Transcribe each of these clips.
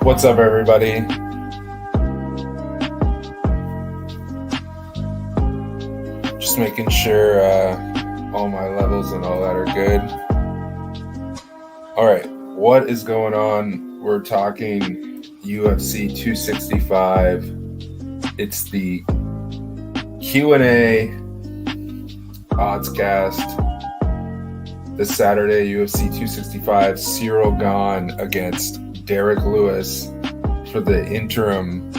What's up, everybody? Just making sure all my levels and all that are good. All right, what is going on? We're talking UFC 265. It's the Q&A Oddscast. This Saturday, UFC 265, Ciryl Gane against Derrick Lewis for the interim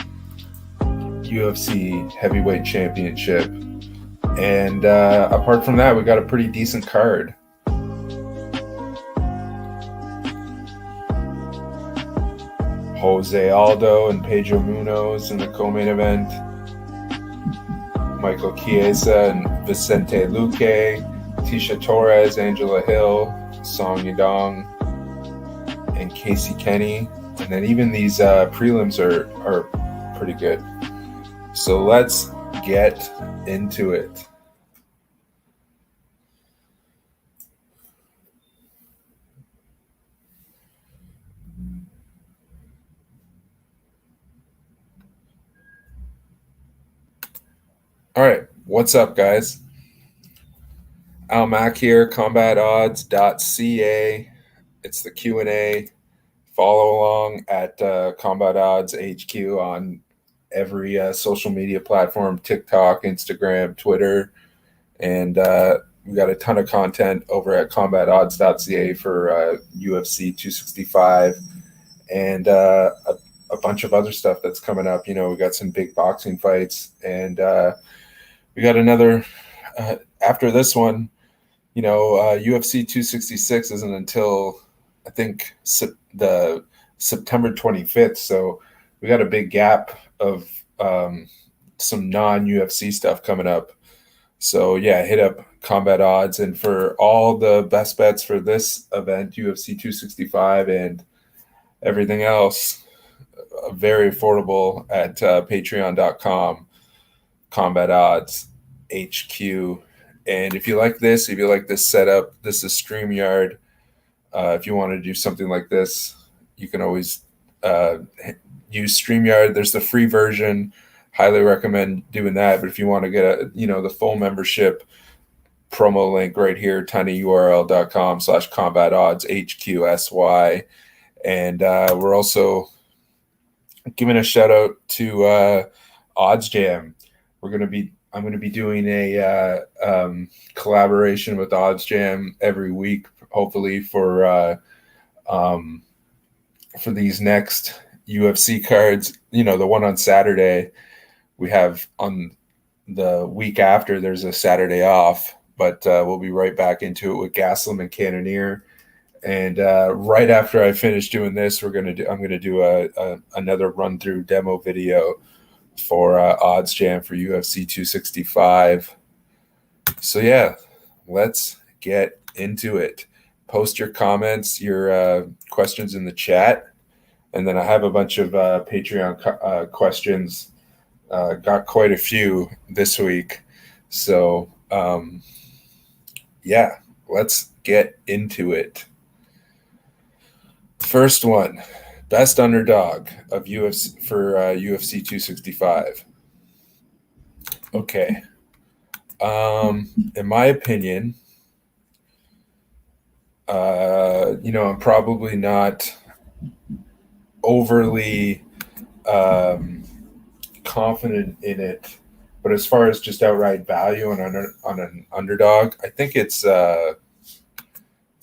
UFC heavyweight championship. And apart from that, we got a pretty decent card. Jose Aldo and Pedro Munoz in the co-main event. Michael Chiesa and Vicente Luque. Tisha Torres, Angela Hill, Song Yadong, and Kenney. And then even these prelims are pretty good. So let's get into it. All right, what's up, guys? Al Mack here, combatodds.ca. It's the Q&A. Follow along at Combat Odds HQ on every social media platform, TikTok, Instagram, Twitter. And we got a ton of content over at combatodds.ca for UFC 265 and a bunch of other stuff that's coming up. You know, we got some big boxing fights, and we got another after this one. You know, UFC 266 isn't until, I think, the September 25th. So we got a big gap of some non-UFC stuff coming up. So, yeah, hit up Combat Odds. And for all the best bets for this event, UFC 265 and everything else, very affordable at patreon.com, Combat Odds HQ. And if you like this setup, this is StreamYard. If you want to do something like this, you can always use StreamYard. There's the free version. Highly recommend doing that. But if you want to get the full membership, promo link right here, tinyurl.com/combatodds HQSY. And we're also giving a shout out to Odds Jam. I'm going to be doing a collaboration with Odds Jam every week, hopefully for these next UFC cards. You know, the one on Saturday, we have on the week after, there's a Saturday off, but we'll be right back into it with Gaslam and Cannonier. And right after I finish doing this, I'm going to do another run through demo video for Odds Jam for UFC 265. So yeah, let's get into it. Post your comments, your questions in the chat, and then I have a bunch of Patreon questions. Got quite a few this week. So yeah, let's get into it. First one. Best underdog of UFC for UFC 265. Okay. In my opinion, I'm probably not overly confident in it, but as far as just outright value on an underdog, I think it's got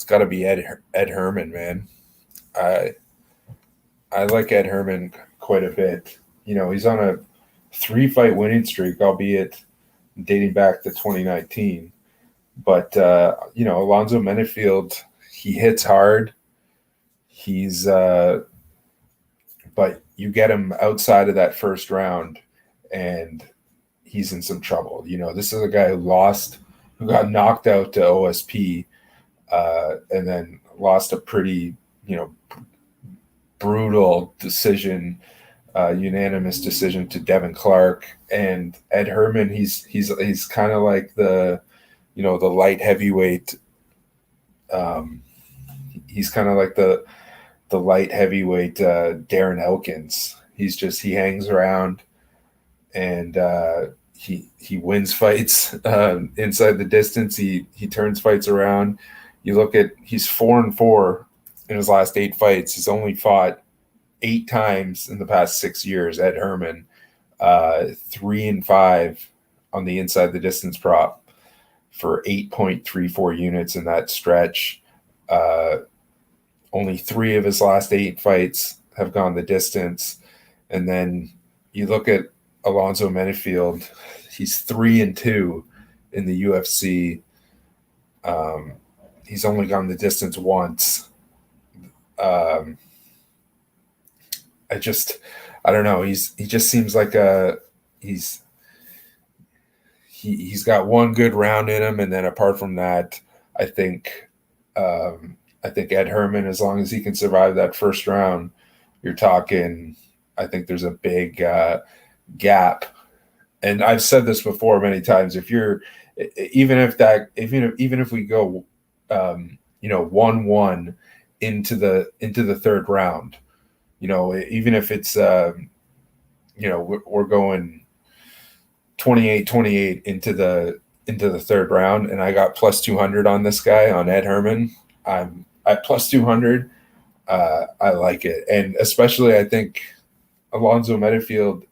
to be Ed Herman, man. I like Ed Herman quite a bit. You know, he's on a 3-fight winning streak, albeit dating back to 2019. But, Alonzo Menefield, he hits hard. He's but you get him outside of that first round, and he's in some trouble. You know, this is a guy who got knocked out to OSP, and then lost a pretty, brutal decision, unanimous decision to Devin Clark. And Ed Herman, he's kind of like the light heavyweight. He's kind of like the the light heavyweight Darren Elkins. He hangs around, and he wins fights inside the distance. He turns fights around. You look at, he's 4-4 in his last 8 fights. He's only fought 8 times in the past 6 years. Ed Herman, 3-5 on the inside the distance prop for 8.34 units in that stretch. Only 3 of his last 8 fights have gone the distance. And then you look at Alonzo Menifield, he's 3-2 in the UFC. He's only gone the distance once. I don't know. He just seems like he's got one good round in him, and then apart from that, I think Ed Herman, as long as he can survive that first round, you're talking. I think there's a big gap, and I've said this before many times. Even if we go 1-1 into the third round, even if it's we're going 28-28 into the third round, and I got plus 200 on this guy, on Ed Herman. I'm at plus 200. I like it, and especially I think Alonzo Menifield,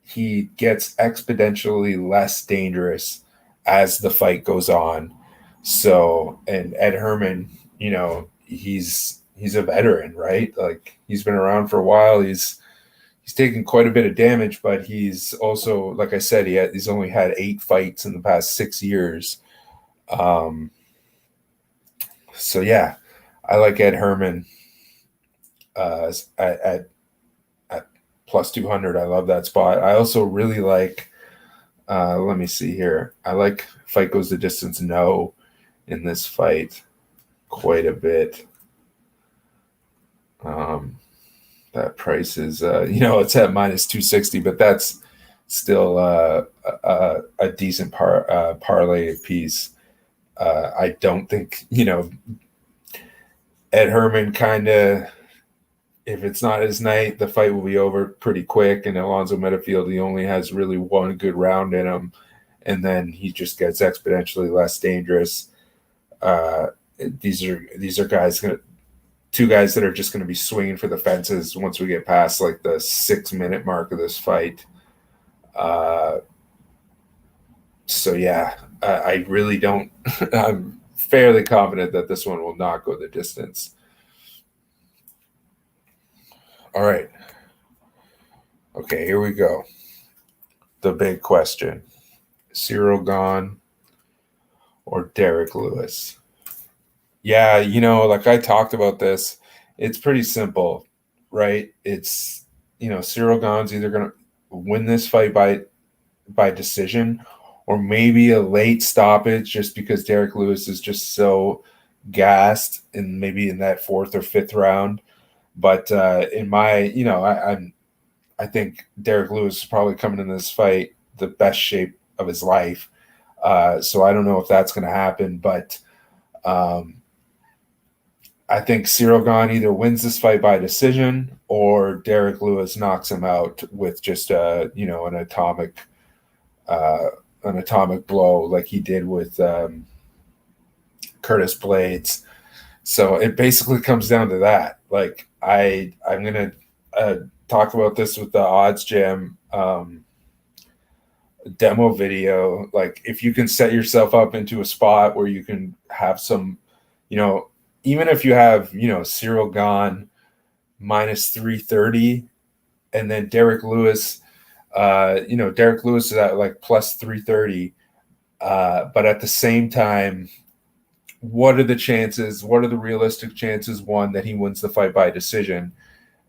he gets exponentially less dangerous as the fight goes on. So, and Ed Herman, he's a veteran, right? Like, he's been around for a while. He's taken quite a bit of damage, but he's also, like I said, he's only had 8 fights in the past 6 years. So yeah, I like Ed Herman at plus 200. I love that spot. I also really like, let me see here. I like fight goes the distance no in this fight quite a bit. That price is, it's at minus 260, but that's still a decent parlay piece. I don't think, Ed Herman kind of, if it's not his night, the fight will be over pretty quick. And Alonzo Menifield, he only has really one good round in him, and then he just gets exponentially less dangerous. These are guys, 2 guys that are just going to be swinging for the fences once we get past like the 6-minute mark of this fight. So yeah, I really don't. I'm fairly confident that this one will not go the distance. All right. Okay, here we go. The big question: Ciryl Gane or Derrick Lewis? Yeah, like I talked about this, it's pretty simple, right? It's, Ciryl Gane's either going to win this fight by decision, or maybe a late stoppage, just because Derrick Lewis is just so gassed, and maybe in that 4th or 5th round. But in my, I think Derrick Lewis is probably coming in this fight the best shape of his life. So I don't know if that's going to happen, but I think Ciryl Gane either wins this fight by decision, or Derrick Lewis knocks him out with just an atomic blow like he did with Curtis Blades. So it basically comes down to that. Like, I'm gonna talk about this with the Odds Jam demo video. Like, if you can set yourself up into a spot where you can have some, even if you have, Ciryl Gane minus 330, and then Derrick Lewis, Derrick Lewis is at like plus 330. But at the same time, what are the realistic chances, one, that he wins the fight by decision?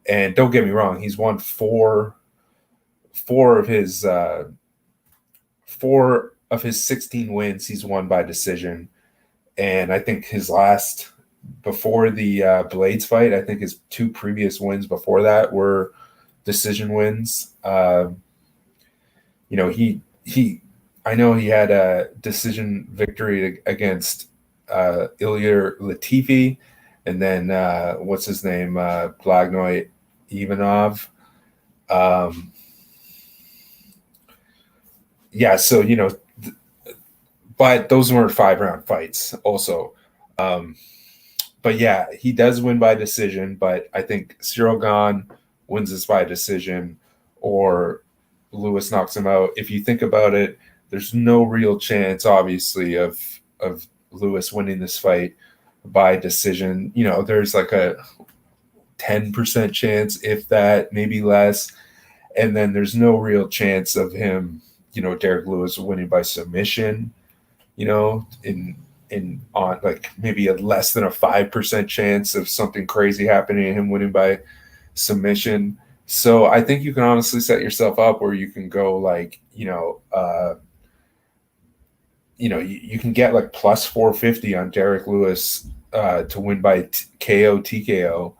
And don't get me wrong, he's won four of his 16 wins he's won by decision. And I think his last, before the Blades fight, I think his 2 previous wins before that were decision wins. I know he had a decision victory against Ilir Latifi, and then what's his name, Blagnoy Ivanov. Um, yeah, so but those weren't 5-round fights, also. Um, but yeah, he does win by decision. But I think Ciryl Gane wins this by decision, or Lewis knocks him out. If you think about it, there's no real chance, obviously, of Lewis winning this fight by decision. There's like a 10% chance, if that, maybe less. And then there's no real chance of him, Derrick Lewis winning by submission, in on like maybe a less than a 5% chance of something crazy happening and him winning by submission. So I think you can honestly set yourself up where you can go like, you can get like plus 450 on Derrick Lewis to win by KO TKO,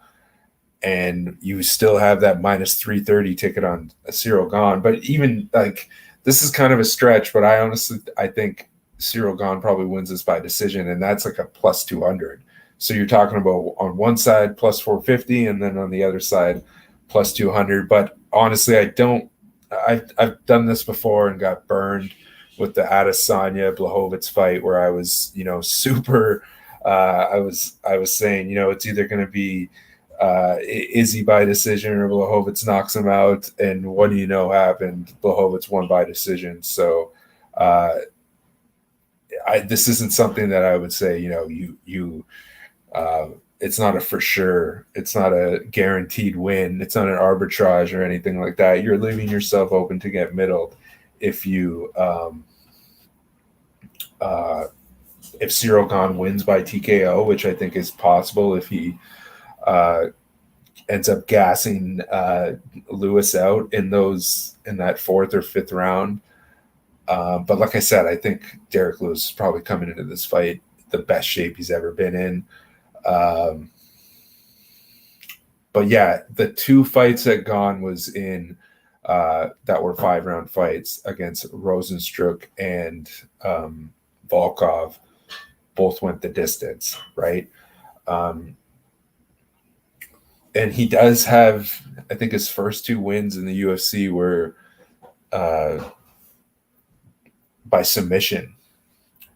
and you still have that minus 330 ticket on Ciryl Gane. But even like, this is kind of a stretch, but I think Ciryl Gane probably wins this by decision, and that's like a plus 200. So you're talking about on one side plus 450, and then on the other side plus 200. But honestly, I've done this before and got burned with the Adesanya Blachowicz fight, where I was super. I was saying it's either going to be Izzy by decision or Blachowicz knocks him out, and what do you know happened? Blachowicz won by decision. So this isn't something that I would say it's not a for sure, it's not a guaranteed win, it's not an arbitrage or anything like that. You're leaving yourself open to get middled if Ciryl Gane wins by TKO, which I think is possible if he ends up gassing Lewis out in that fourth or fifth round. But like I said, I think Derrick Lewis is probably coming into this fight the best shape he's ever been in. But yeah, the two fights that Gane was in that were 5-round fights against Rosenstruck and Volkov both went the distance, right? And he does have, I think his first 2 wins in the UFC were by submission.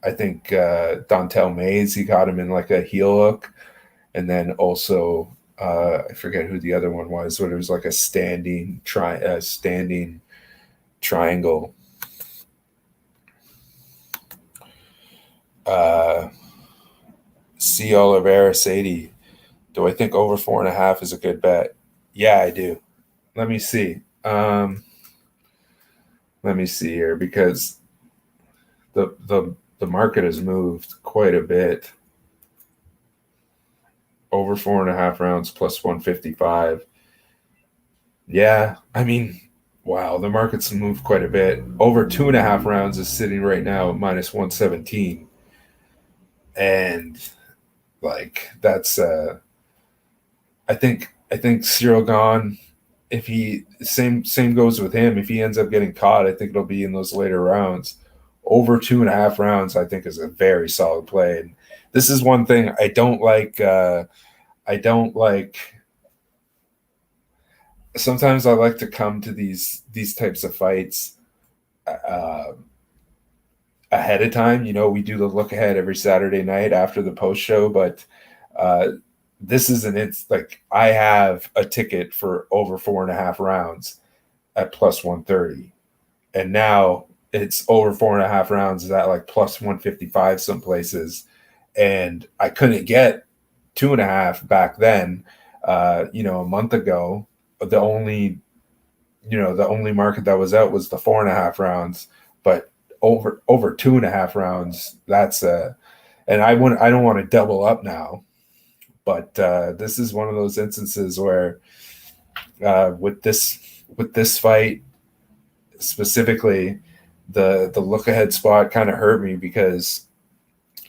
I think Dontel Mays, he got him in like a heel hook. And then also, I forget who the other one was, but it was like a standing triangle. C. Oliveira Sadie. Do I think over 4.5 is a good bet? Yeah, I do. Let me see. Let me see here, because the market has moved quite a bit. Over 4.5 rounds plus 155. Yeah, I mean, wow, the market's moved quite a bit. Over 2.5 rounds is sitting right now at minus 117. And like, that's I think Ciryl Gane, if he same goes with him, if he ends up getting caught, I think it'll be in those later rounds. Over 2.5 rounds, I think, is a very solid play. And this is one thing I don't like. Sometimes I like to come to these types of fights ahead of time. We do the look ahead every Saturday night after the post show, but this isn't. It's like I have a ticket for over 4.5 rounds at plus 130, and now it's over 4.5 rounds at like plus 155 some places, and I couldn't get 2.5 back then. A month ago, the only market that was out was the 4.5 rounds, but over 2.5 rounds, that's and I don't want to double up now, but this is one of those instances where with this fight specifically, the look ahead spot kind of hurt me, because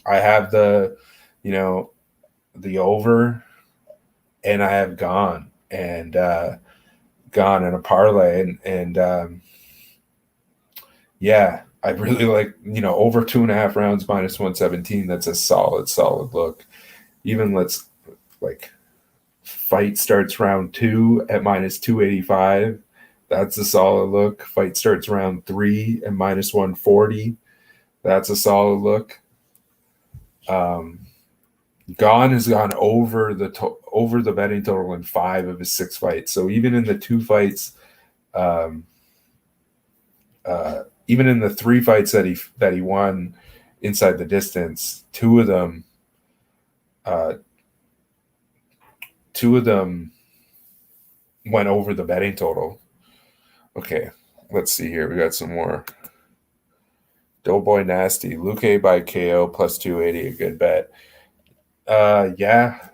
I have the over, and I have Gane in a parlay, and yeah, I really like over 2.5 rounds minus 117. That's a solid look. Even like fight starts round 2 at minus 285. That's a solid look. Fight starts round 3 at minus 140. That's a solid look. Gane has gone over the betting total in 5 of his 6 fights. So even in the 2 fights, even in the 3 fights that he won inside the distance, two of them went over the betting total. Okay, let's see here. We got some more. Doughboy Nasty, Luque by KO plus 280, a good bet. Yeah,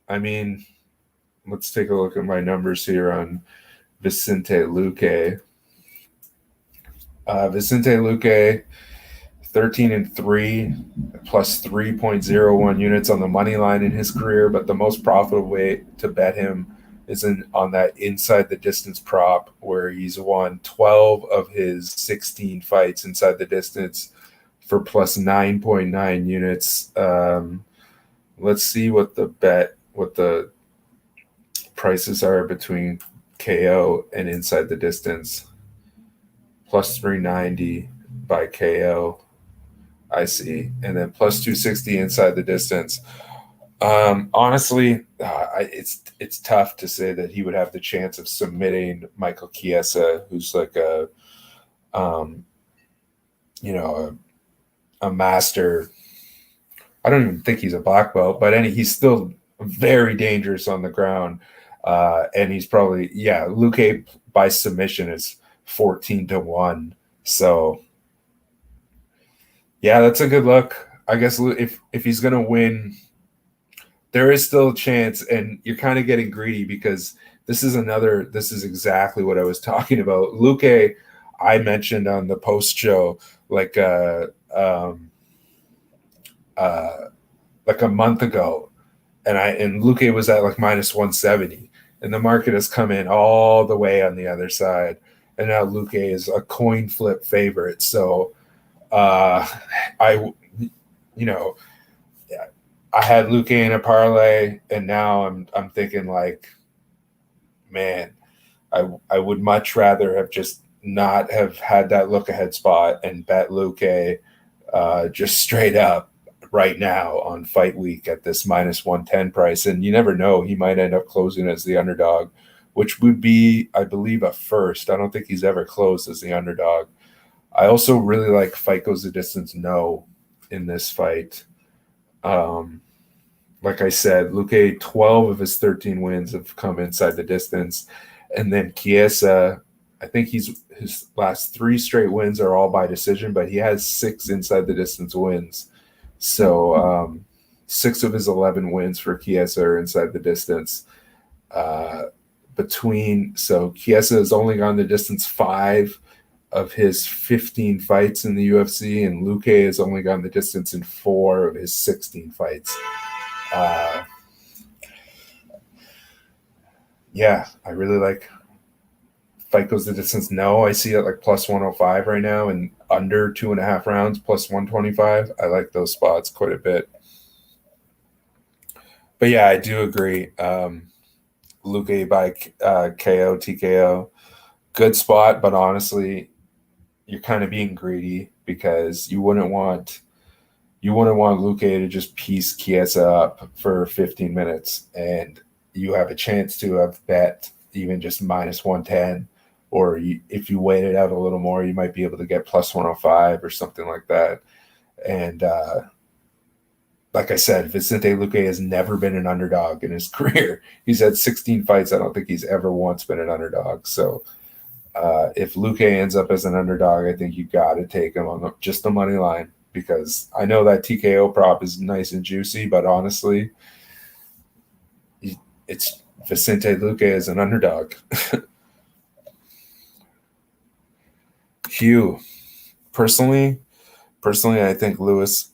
I mean, let's take a look at my numbers here on Vicente Luque. Vicente Luque, 13-3, plus 3.01 units on the money line in his career, but the most profitable way to bet him is on that inside the distance prop, where he's won 12 of his 16 fights inside the distance for plus 9.9 units. Let's see what the prices are between KO and inside the distance. Plus 390 by KO, I see, and then plus 260 inside the distance. Honestly, it's tough to say that he would have the chance of submitting Michael Chiesa, who's like a master. I don't even think he's a black belt, but he's still very dangerous on the ground. And he's probably, Luque by submission is 14-1. So yeah, that's a good look. I guess if he's gonna win, there is still a chance, and you're kind of getting greedy because this is exactly what I was talking about. Luque, I mentioned on the post show like a month ago, and Luque was at like minus 170, and the market has come in all the way on the other side, and now Luque is a coin flip favorite. So I had Luque in a parlay, and now I'm thinking like, man, I would much rather have just not have had that look ahead spot and bet Luque just straight up right now on fight week at this minus 110 price. And you never know, he might end up closing as the underdog, which would be, I believe, a first. I don't think he's ever closed as the underdog. I also really like fight goes the distance no in this fight. Like I said, Luque, 12 of his 13 wins have come inside the distance. And then Chiesa, I think his last 3 straight wins are all by decision, but he has 6 inside the distance wins. So 6 of his 11 wins for Chiesa are inside the distance. So Chiesa has only gone the distance 5 of his 15 fights in the UFC, and Luque has only gone the distance in 4 of his 16 fights. Yeah, I really like fight goes the distance. No, I see it like plus 105 right now, and under 2.5 rounds plus 125. I like those spots quite a bit. But yeah, I do agree. Luque by KO, TKO, good spot, but honestly, you're kind of being greedy because you wouldn't want Luque to just piece Chiesa up for 15 minutes, and you have a chance to have bet even just minus 110, or if you wait it out a little more, you might be able to get plus 105 or something like that. And like I said, Vicente Luque has never been an underdog in his career. He's had 16 fights. I don't think he's ever once been an underdog. So if Luque ends up as an underdog, I think you got to take him on just the money line, because I know that TKO prop is nice and juicy, but honestly, it's Vicente Luque as an underdog. Hugh, personally, I think Lewis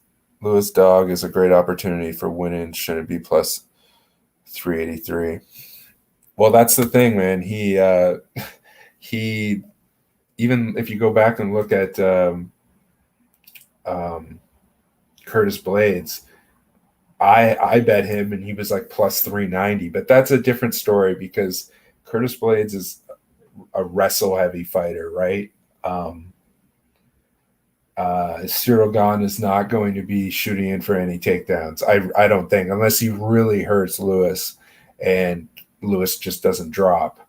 Dog is a great opportunity for winning. Should it be plus 383? Well, that's the thing, man. He even if you go back and look at Curtis Blades, I bet him and he was like plus 390, but that's a different story because Curtis Blades is a wrestle heavy fighter, right? Ciryl Gane is not going to be shooting in for any takedowns. I don't think, unless he really hurts Lewis and Lewis just doesn't drop.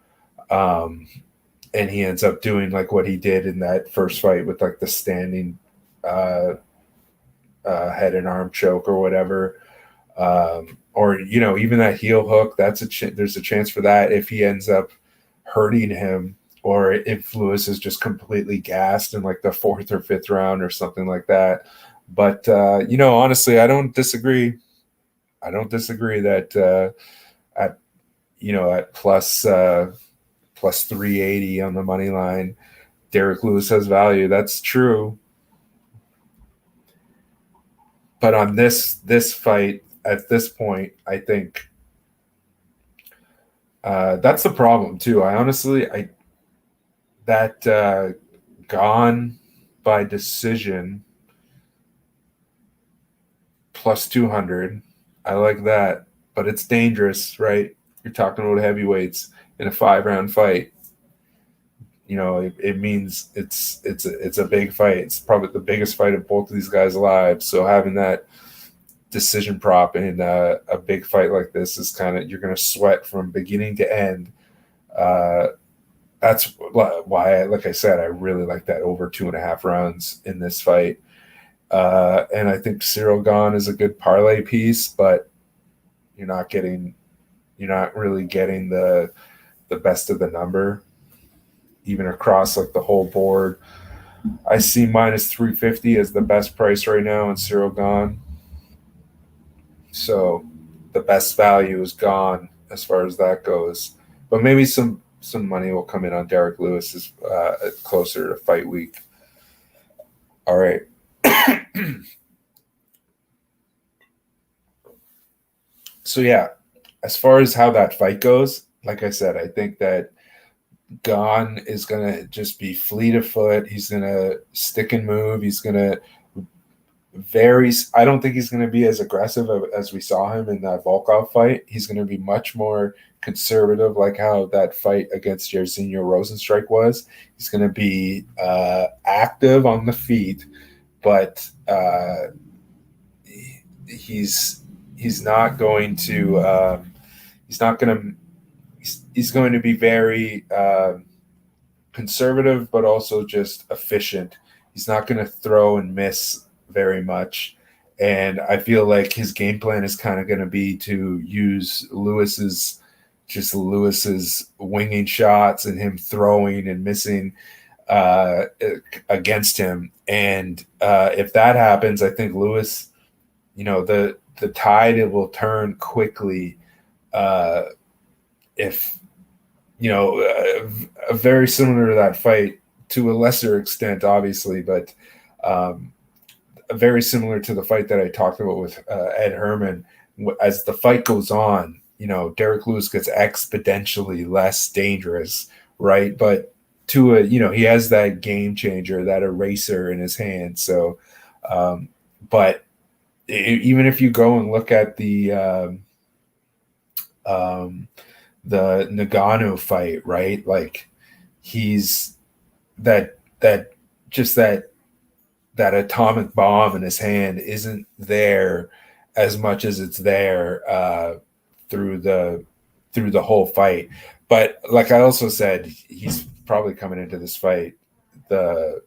And he ends up doing like what he did in that first fight with like the standing head and arm choke or whatever. Or, you know, even that heel hook, there's a chance for that if he ends up hurting him, or if Lewis is just completely gassed in like the fourth or fifth round or something like that. But, you know, honestly, I don't disagree. I don't disagree that at, you know, at plus 380 on the money line, Derrick Lewis has value. That's true. But on this fight, at this point, I think that's the problem too. Gone by decision plus 200. I like that, but it's dangerous, right? You're talking about heavyweights in a 5-round fight. You know, it means it's a big fight. It's probably the biggest fight of both of these guys' lives. So having that decision prop in a big fight like this is kind of, you're going to sweat from beginning to end. That's why, like I said, I really like that over 2.5 rounds in this fight. And I think Ciryl Gane is a good parlay piece, but you're not really getting the best of the number, even across like the whole board. I see minus 350 as the best price right now in Ciryl Gane. So the best value is gone as far as that goes. But maybe some money will come in on Derrick Lewis closer to fight week. All right. So yeah, as far as how that fight goes, like I said, I think that Gane is going to just be fleet of foot. He's going to stick and move. He's going to I don't think he's going to be as aggressive as we saw him in that Volkov fight. He's going to be much more conservative, like how that fight against Jairzinho Rozenstruik was. He's going to be active on the feet, but he's not going to he's going to be very conservative, but also just efficient. He's not going to throw and miss very much. And I feel like his game plan is kind of going to be to use Lewis's winging shots and him throwing and missing against him. And if that happens, I think Lewis, you know, the tide, it will turn quickly. If, you know, very similar to that fight to a lesser extent, obviously, but very similar to the fight that I talked about with Ed Herman. As the fight goes on, you know, Derrick Lewis gets exponentially less dangerous, right? But he has that game changer, that eraser in his hand. So, but even if you go and look at the Nagano fight, right? Like he's that atomic bomb in his hand isn't there as much as it's there through the whole fight. But like I also said, he's probably coming into this fight the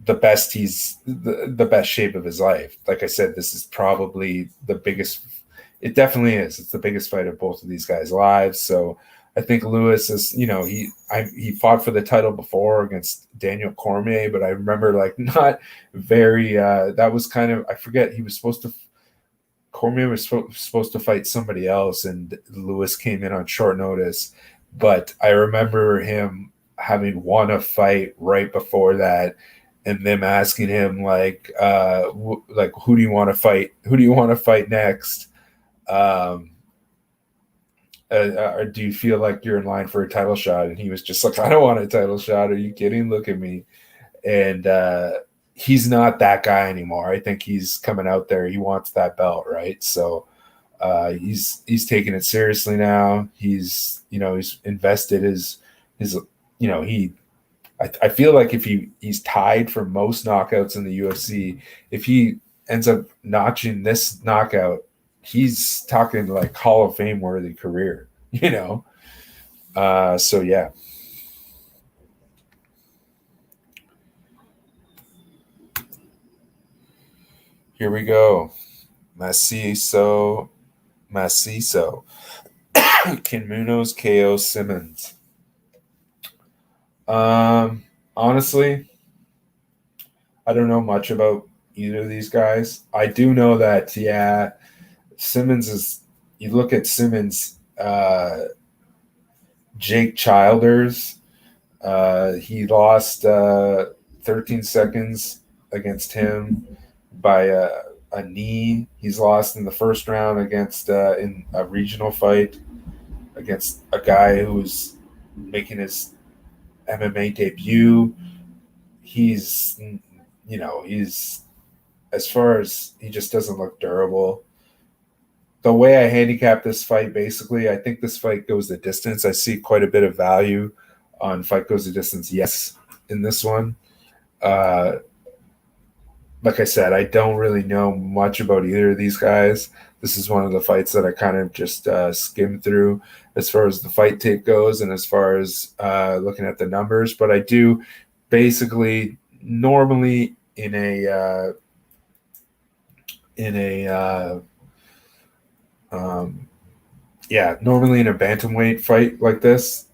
best the best shape of his life. Like I said, this is probably the biggest. It definitely is. It's the biggest fight of both of these guys' lives. So I think Lewis is, you know, he fought for the title before against Daniel Cormier, but I remember like not very. That was kind of, I forget, Cormier was supposed to fight somebody else, and Lewis came in on short notice. But I remember him having won a fight right before that, and them asking him like who do you want to fight? Who do you want to fight next? Do you feel like you're in line for a title shot? And he was just like, I don't want a title shot. Are you kidding? Look at me. And he's not that guy anymore. I think he's coming out there. He wants that belt, right? So he's taking it seriously now. He's invested his he I feel like if he's tied for most knockouts in the UFC, if he ends up notching this knockout, he's talking like Hall of Fame worthy career, So yeah, here we go. Maciso. Can Munoz KO Simmons? Honestly, I don't know much about either of these guys. I do know that, yeah, Simmons is, you look at Simmons, Jake Childers, he lost 13 seconds against him by a knee. He's lost in the first round against in a regional fight against a guy who's making his MMA debut. He's as far as he just doesn't look durable. The way I handicap this fight, basically, I think this fight goes the distance. I see quite a bit of value on fight goes the distance, yes, in this one. Uh, like I said, I don't really know much about either of these guys. This is one of the fights that I kind of just skimmed through as far as the fight tape goes and as far as looking at the numbers. But I do basically normally normally in a bantamweight fight like this,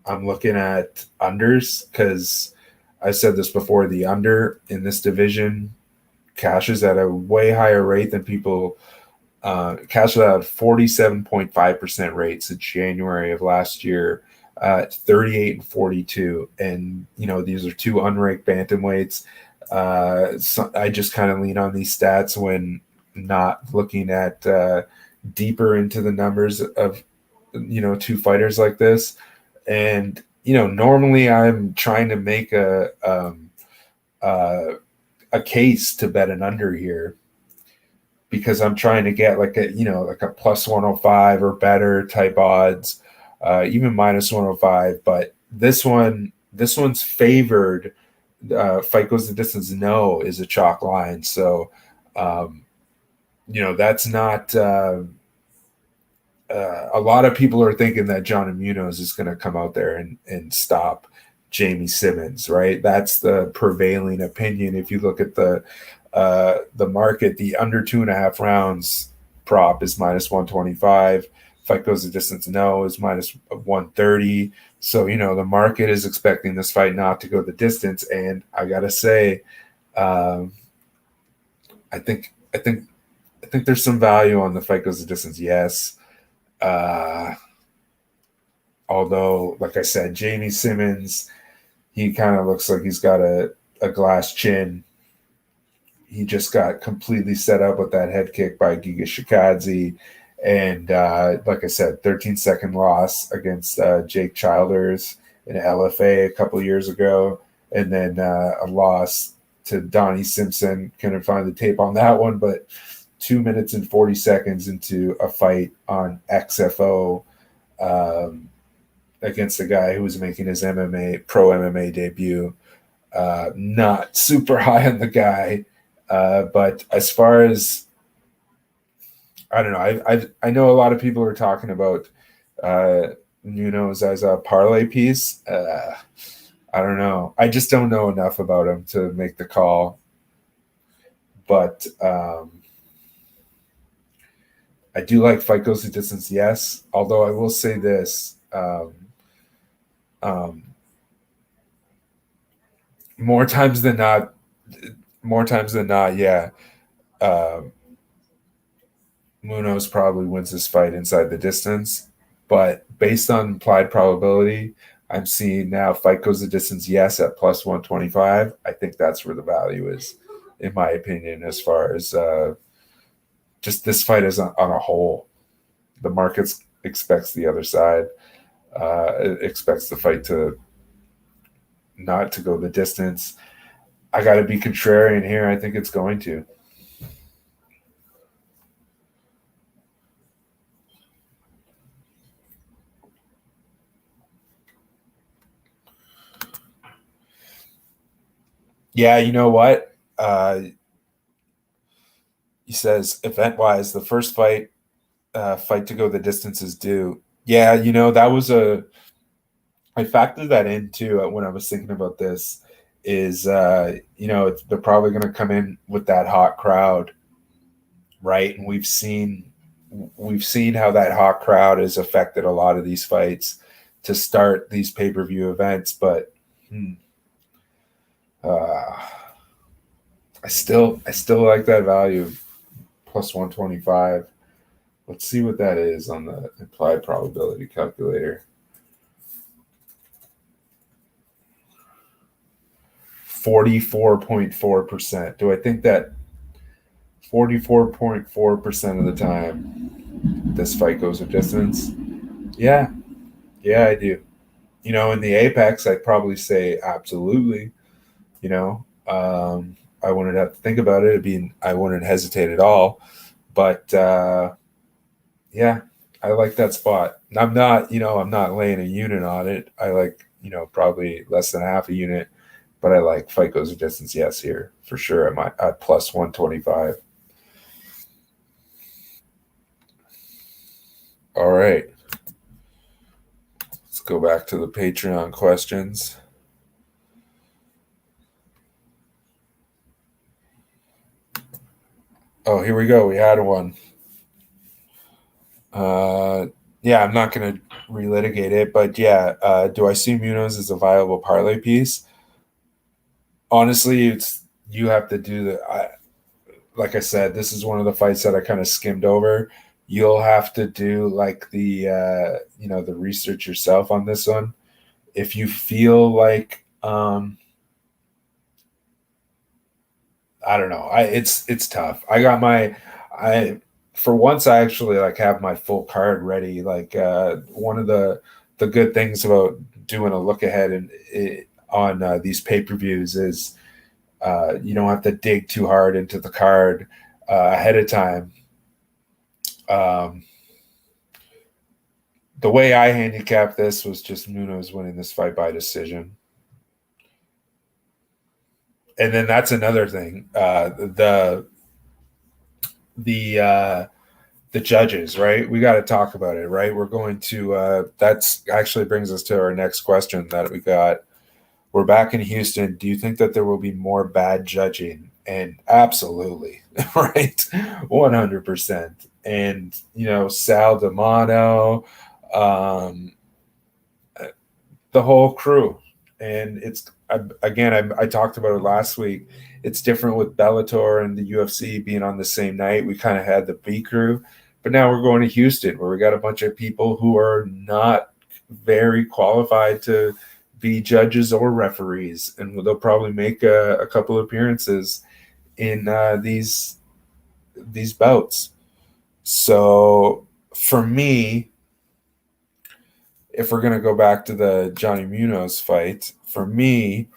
I'm looking at unders because I said this before. The under in this division cashes at a way higher rate than people cashed out 47.5% rate since January of last year, 38 and 42. And, these are two unranked bantamweights. So I just kind of lean on these stats when not looking at deeper into the numbers of, two fighters like this. And, normally I'm trying to make a case to bet an under here because I'm trying to get like a plus 105 or better type odds, even minus 105. But this one's favored. Fight goes the distance. No is a chalk line. So, that's not. A lot of people are thinking that John Munoz is going to come out there and stop Jamey Simmons, right? That's the prevailing opinion. If you look at the market, the under 2.5 rounds prop is minus 125. Fight goes the distance, no, is minus 130. So, the market is expecting this fight not to go the distance. And I got to say, I think there's some value on the fight goes the distance. Yes. Although, like I said, Jamey Simmons, he kind of looks like he's got a glass chin. He just got completely set up with that head kick by Giga Shikadze. And like I said, 13-second loss against Jake Childers in LFA a couple years ago. And then a loss to Donnie Simpson. Couldn't find the tape on that one, but 2 minutes and 40 seconds into a fight on XFO against a guy who was making his pro MMA debut. Not super high on the guy. But as far as, I don't know, I know a lot of people are talking about Munoz as a parlay piece. I don't know. I just don't know enough about him to make the call. But I do like fight goes the distance, yes. Although I will say this, more times than not, yeah. Munoz probably wins this fight inside the distance, but based on implied probability, I'm seeing now fight goes the distance, yes, at plus 125. I think that's where the value is, in my opinion, as far as just this fight is on a whole. The market expects the other side. It expects the fight to not to go the distance. I got to be contrarian here. I think it's going to. Yeah, you know what? He says, event-wise, the first fight to go the distance is due. Yeah, that was I factored that in too when I was thinking about this. Is they're probably going to come in with that hot crowd, right? And we've seen how that hot crowd has affected a lot of these fights to start these pay-per-view events, but I still like that value plus 125. Let's see what that is on the implied probability calculator. 44.4%. Do I think that 44.4% of the time this fight goes a distance? Yeah, I do. In the Apex, I'd probably say absolutely. I wouldn't have to think about it. I wouldn't hesitate at all. But yeah, I like that spot. I'm not laying a unit on it. I like, probably less than half a unit, but I like fight goes a distance. Yes, here for sure. At plus 125. All right. Let's go back to the Patreon questions. Oh, here we go. We had one. Yeah, I'm not going to relitigate it, but yeah, do I see Munoz as a viable parlay piece? Honestly, you have to do like I said, this is one of the fights that I kind of skimmed over. You'll have to do like the the research yourself on this one. If you feel like I don't know, it's tough. For once I actually like have my full card ready. Like one of the good things about doing a look ahead on these pay-per-views is you don't have to dig too hard into the card ahead of time. The way I handicapped this was just Munoz winning this fight by decision. And then that's another thing. The judges, right? We got to talk about it, right? We're going to that's actually brings us to our next question that we got. We're back in Houston. Do you think that there will be more bad judging? And absolutely, right? 100%. And, Sal D'Amato, the whole crew. And I talked about it last week. It's different with Bellator and the UFC being on the same night. We kind of had the B crew, but now we're going to Houston where we got a bunch of people who are not very qualified to be judges or referees, and they'll probably make a couple appearances in these bouts. So for me, if we're going to go back to the Johnny Munoz fight, for me,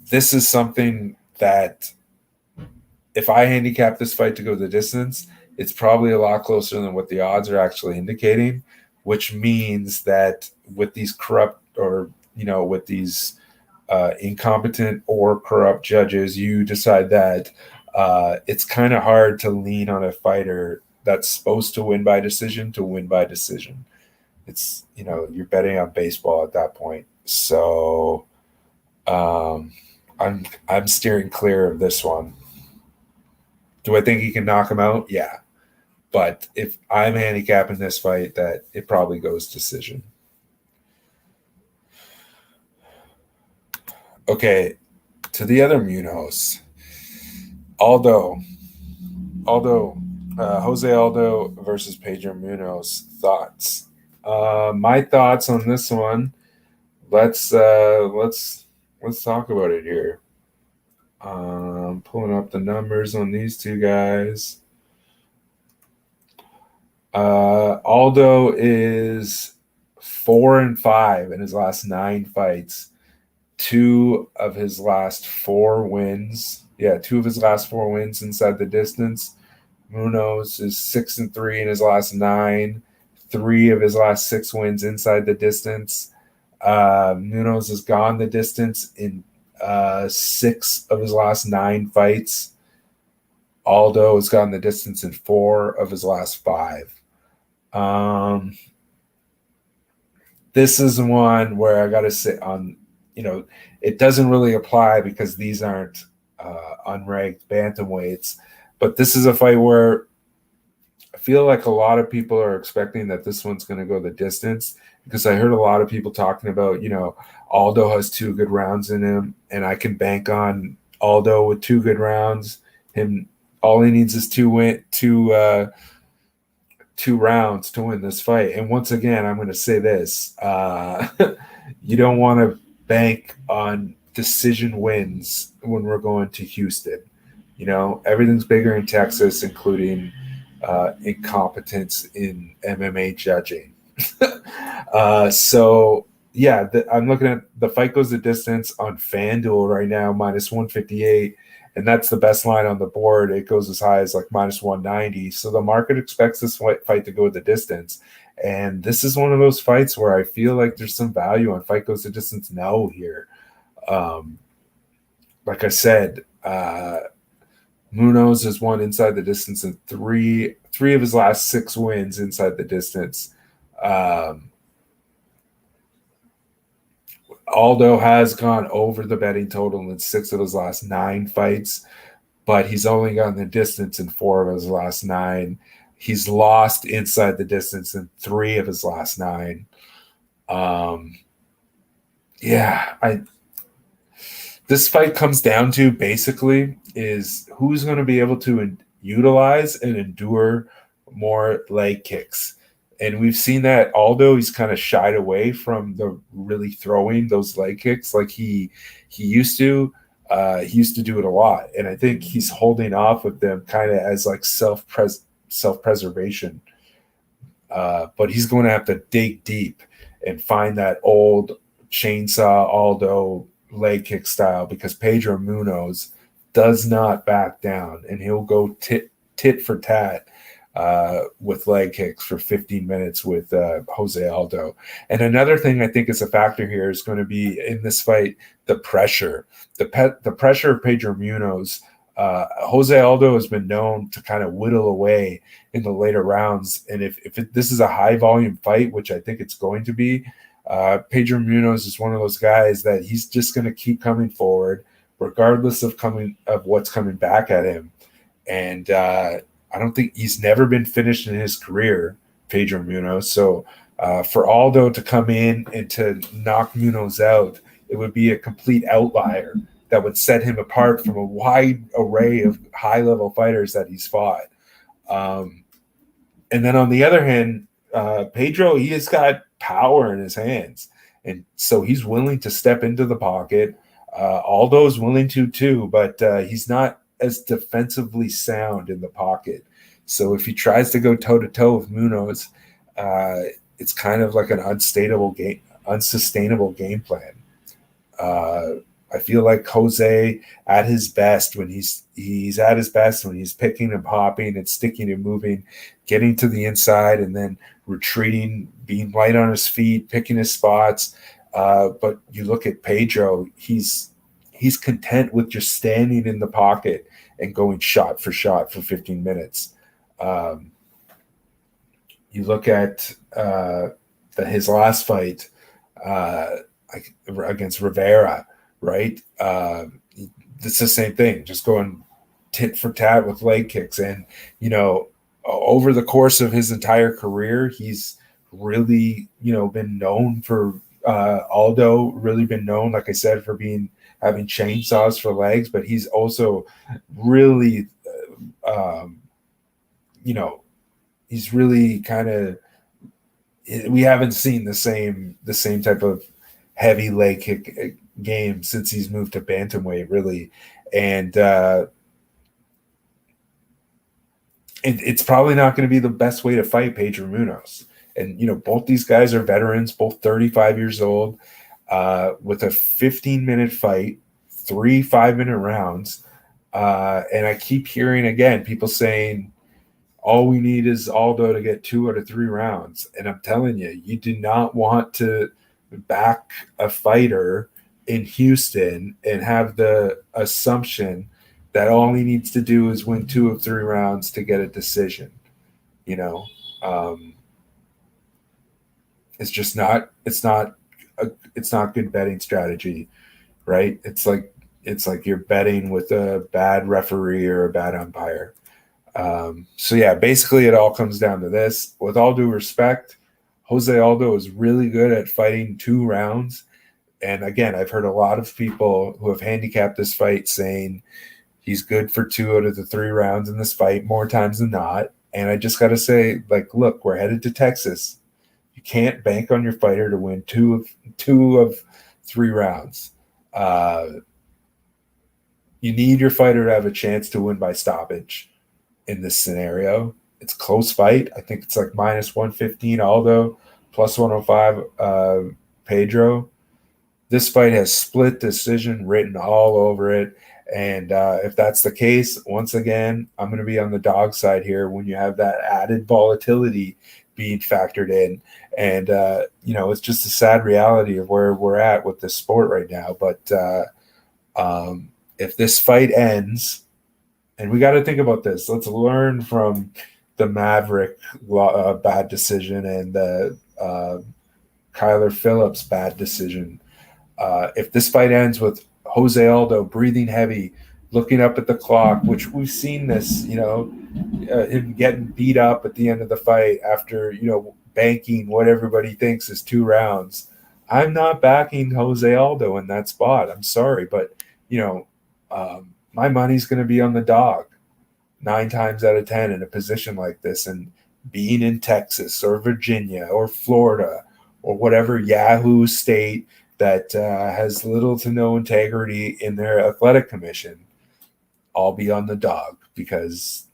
this is something that if I handicap this fight to go the distance, it's probably a lot closer than what the odds are actually indicating, which means that with these corrupt or, with these incompetent or corrupt judges, you decide that it's kind of hard to lean on a fighter that's supposed to win by decision to win by decision. It's, you're betting on baseball at that point. So I'm steering clear of this one. Do I think he can knock him out? Yeah. But if I'm handicapping this fight, that it probably goes decision. Okay, to the other Munhoz. Jose Aldo versus Pedro Munoz. Thoughts? My thoughts on this one. Let's talk about it here. Pulling up the numbers on these two guys. Aldo is 4-5 in his last 9 fights. two of his last 4 wins. Yeah, 2 of his last 4 wins inside the distance. Munoz is 6-3 in his last 9. 3 of his last 6 wins inside the distance. Munoz has gone the distance in 6 of his last 9 fights. Aldo has gone the distance in 4 of his last 5. This is one where I got to sit on, it doesn't really apply because these aren't unranked bantamweights. But this is a fight where I feel like a lot of people are expecting that this one's going to go the distance, because I heard a lot of people talking about, Aldo has 2 good rounds in him, and I can bank on Aldo with 2 good rounds. All he needs is 2 rounds to win this fight. And once again, I'm going to say this: you don't want to bank on decision wins when we're going to Houston. Everything's bigger in Texas, including incompetence in MMA judging. I'm looking at the fight goes the distance on FanDuel right now, -158, and that's the best line on the board. It goes as high as like -190. So the market expects this fight to go the distance. And this is one of those fights where I feel like there's some value on fight goes the distance no here. Like I said, Munoz has won inside the distance in three of his last 6 wins inside the distance. Aldo has gone over the betting total in 6 of his last 9 fights, but he's only gone the distance in 4 of his last 9. He's lost inside the distance in 3 of his last 9. This fight comes down to basically is who's going to be able to utilize and endure more leg kicks. And we've seen that Aldo, he's kind of shied away from the really throwing those leg kicks like he used to. He used to do it a lot. And I think he's holding off with them kind of as like self-preservation. But he's going to have to dig deep and find that old chainsaw Aldo leg kick style, because Pedro Munoz does not back down, and he'll go tit for tat with leg kicks for 15 minutes with Jose Aldo. And another thing I think is a factor here is going to be in this fight, the pressure. The pressure of Pedro Munoz. Jose Aldo has been known to kind of whittle away in the later rounds. And if this is a high volume fight, which I think it's going to be, Pedro Munoz is one of those guys that he's just going to keep coming forward regardless of what's coming back at him. And I don't think he's never been finished in his career, Pedro Munoz. So for Aldo to come in and to knock Munoz out, it would be a complete outlier that would set him apart from a wide array of high-level fighters that he's fought. And then on the other hand, Pedro, he has got power in his hands. And so he's willing to step into the pocket. Aldo is willing to too, but he's not as defensively sound in the pocket. So if he tries to go toe-to-toe with Munoz, it's kind of like an unsustainable game plan. I feel like Jose at his best when he's at his best when he's picking and popping and sticking and moving, getting to the inside and then retreating, being light on his feet, picking his spots. But you look at Pedro, he's content with just standing in the pocket and going shot for 15 minutes. You look at his last fight against Rivera, right? It's the same thing, just going tit for tat with leg kicks. And, over the course of his entire career, he's really, been known for Aldo, really been known, like I said, for having chainsaws for legs, but he's also really, he's really kind of, we haven't seen the same type of heavy leg kick game since he's moved to bantamweight, really. And it's probably not going to be the best way to fight Pedro Munoz. And, both these guys are veterans, both 35 years old. with a 15-minute fight, 3 5-minute rounds. And I keep hearing again people saying, all we need is Aldo to get 2 out of 3 rounds. And I'm telling you, you do not want to back a fighter in Houston and have the assumption that all he needs to do is win 2 of 3 rounds to get a decision. You know, it's just not. It's not good betting strategy, right? It's like you're betting with a bad referee or a bad umpire. So yeah, basically it all comes down to this. With all due respect, Jose Aldo is really good at fighting 2 rounds. And again, I've heard a lot of people who have handicapped this fight saying he's good for 2 out of the 3 rounds in this fight more times than not. And I just got to say, like, look, we're headed to Texas. You can't bank on your fighter to win 2 of 3 rounds. You need your fighter to have a chance to win by stoppage in this scenario. It's a close fight. I think it's like minus 115 Aldo, plus 105 Pedro. This fight has split decision written all over it. And if that's the case, once again, I'm going to be on the dog side here when you have that added volatility being factored in. And, it's just a sad reality of where we're at with this sport right now. But if this fight ends, and we got to think about this, let's learn from the Maverick bad decision and the Kyler Phillips bad decision. If this fight ends with Jose Aldo breathing heavy, looking up at the clock, which we've seen this, him getting beat up at the end of the fight after, banking what everybody thinks is 2 rounds. I'm not backing Jose Aldo in that spot. I'm sorry, but, my money's going to be on the dog 9 times out of 10 in a position like this. And being in Texas or Virginia or Florida or whatever Yahoo state that has little to no integrity in their athletic commission, I'll be on the dog because,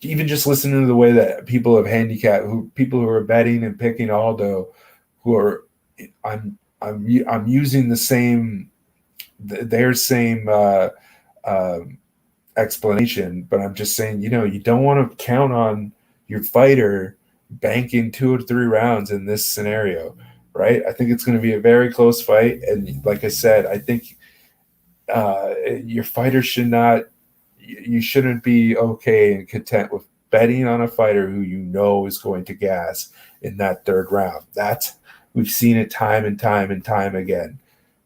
even just listening to the way that people have handicapped, people who are betting and picking Aldo, I'm using the same explanation, but I'm just saying, you don't want to count on your fighter banking 2 or 3 rounds in this scenario, right? I think it's going to be a very close fight. And like I said, I think your fighter you shouldn't be okay and content with betting on a fighter who is going to gas in that 3rd round. We've seen it time and time and time again.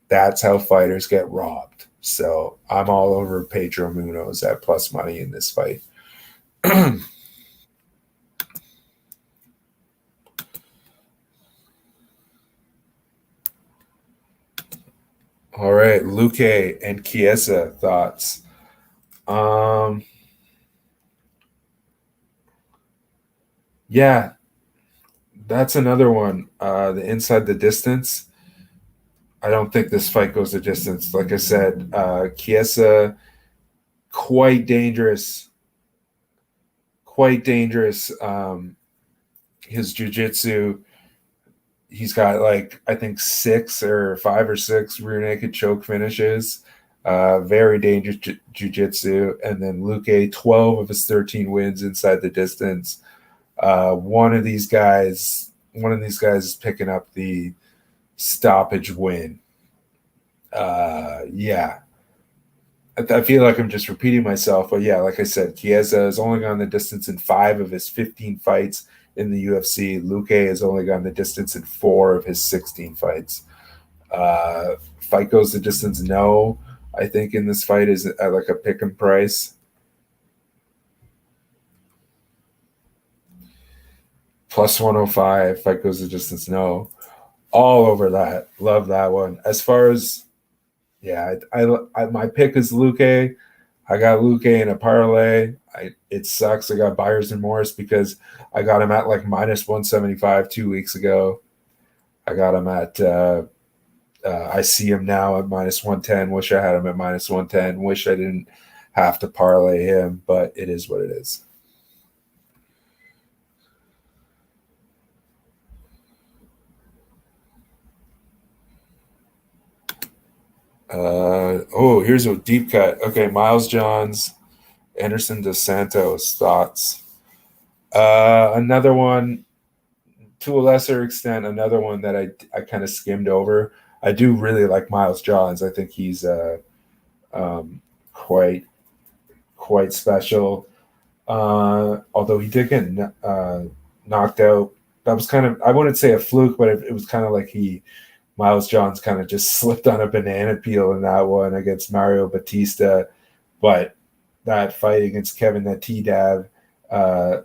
That's how fighters get robbed. So I'm all over Pedro Munoz at plus money in this fight. All right, Luque and Chiesa thoughts. Yeah, that's another one. The inside the distance. I don't think this fight goes the distance. Like I said, Chiesa, quite dangerous. Quite dangerous. His jiu-jitsu, he's got I think 5 or 6 rear naked choke finishes. Very dangerous jiu-jitsu. And then Luque, 12 of his 13 wins inside the distance. One of these guys is picking up the stoppage win. I feel like I'm just repeating myself, but like I said, Chiesa has only gone the distance in 5 of his 15 fights in the UFC. Luque has only gone the distance in 4 of his 16 fights. Fight goes the distance, no. I think in this fight is at like a pick and price. Plus 105, fight goes the distance, no. All over that. Love that one. As far as, I my pick is Luque. I got Luque in a parlay. It sucks. I got buyer's remorse because I got him at like minus 175 2 weeks ago. I got him at, I see him now at minus 110. Wish I had him at minus 110. Wish I didn't have to parlay him, but it is what it is. Here's a deep cut. Okay, Miles Johns, Anderson dos Santos thoughts. Another one, to a lesser extent, another one that I kind of skimmed over. I do really like Miles Johns. I think he's um, quite quite special. Although he did get knocked out. That was kind of, I wouldn't say a fluke, but it was kind of like Miles Johns kind of just slipped on a banana peel in that one against Mario Batista. But that fight against Kevin Natidab, uh,